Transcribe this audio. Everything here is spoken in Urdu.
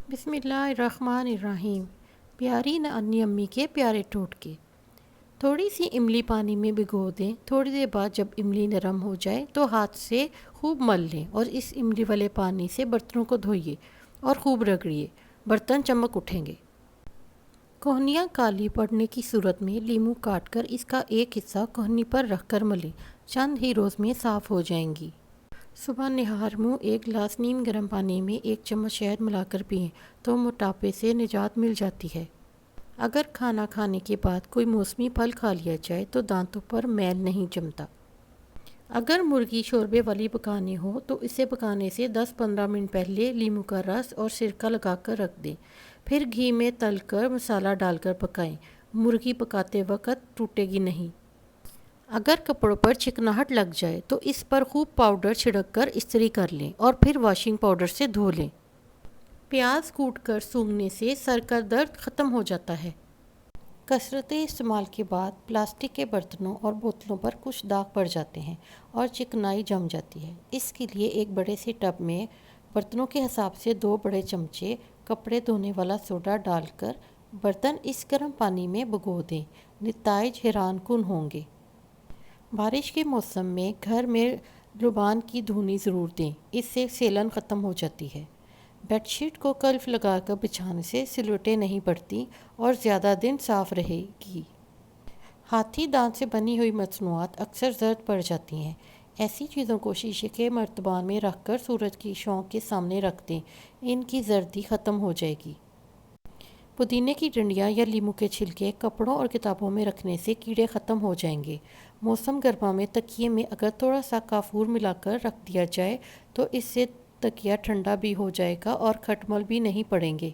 بسم اللہ الرحمن الرحیم۔ پیاری نانی امی کے پیارے ٹوٹکے۔ تھوڑی سی املی پانی میں بھگو دیں۔ تھوڑی دیر بعد جب املی نرم ہو جائے تو ہاتھ سے خوب مل لیں اور اس املی والے پانی سے برتنوں کو دھوئیے اور خوب رگڑیے، برتن چمک اٹھیں گے۔ کوہنیاں کالی پڑنے کی صورت میں لیموں کاٹ کر اس کا ایک حصہ کوہنی پر رکھ کر ملیں، چند ہی روز میں صاف ہو جائیں گی۔ صبح نہار منہ ایک گلاس نیم گرم پانی میں ایک چمچ شہد ملا کر پئیں تو موٹاپے سے نجات مل جاتی ہے۔ اگر کھانا کھانے کے بعد کوئی موسمی پھل کھا لیا جائے تو دانتوں پر میل نہیں جمتا۔ اگر مرغی شوربے والی پکانی ہو تو اسے پکانے سے 10-15 منٹ پہلے لیموں کا رس اور سرکہ لگا کر رکھ دیں، پھر گھی میں تل کر مسالہ ڈال کر پکائیں۔ مرغی پکاتے وقت ٹوٹے گی نہیں۔ اگر کپڑوں پر چکناہٹ لگ جائے تو اس پر خوب پاؤڈر چھڑک کر استری کر لیں اور پھر واشنگ پاؤڈر سے دھو لیں۔ پیاز کوٹ کر سونگھنے سے سر کا درد ختم ہو جاتا ہے۔ کثرت استعمال کے بعد پلاسٹک کے برتنوں اور بوتلوں پر کچھ داغ پڑ جاتے ہیں اور چکنائی جم جاتی ہے۔ اس کے لیے ایک بڑے سے ٹب میں برتنوں کے حساب سے 2 بڑے چمچے کپڑے دھونے والا سوڈا ڈال کر برتن اس گرم پانی میں بھگو دیں، نتائج حیران کن ہوں گے۔ بارش کے موسم میں گھر میں روبان کی دھونی ضرور دیں، اس سے سیلن ختم ہو جاتی ہے۔ بیڈ شیٹ کو کلف لگا کر بچھانے سے سلوٹیں نہیں پڑتی اور زیادہ دن صاف رہے گی۔ ہاتھی دانت سے بنی ہوئی مصنوعات اکثر زرد پڑ جاتی ہیں۔ ایسی چیزوں کو شیشے کے مرتبان میں رکھ کر سورج کی شعاعوں کے سامنے رکھ دیں، ان کی زردی ختم ہو جائے گی۔ پودینے کی ڈنڈیاں یا لیموں کے چھلکے کپڑوں اور کتابوں میں رکھنے سے کیڑے ختم ہو جائیں گے۔ موسم گرما میں تکیے میں اگر تھوڑا سا کافور ملا کر رکھ دیا جائے تو اس سے تکیہ ٹھنڈا بھی ہو جائے گا اور کھٹمل بھی نہیں پڑیں گے۔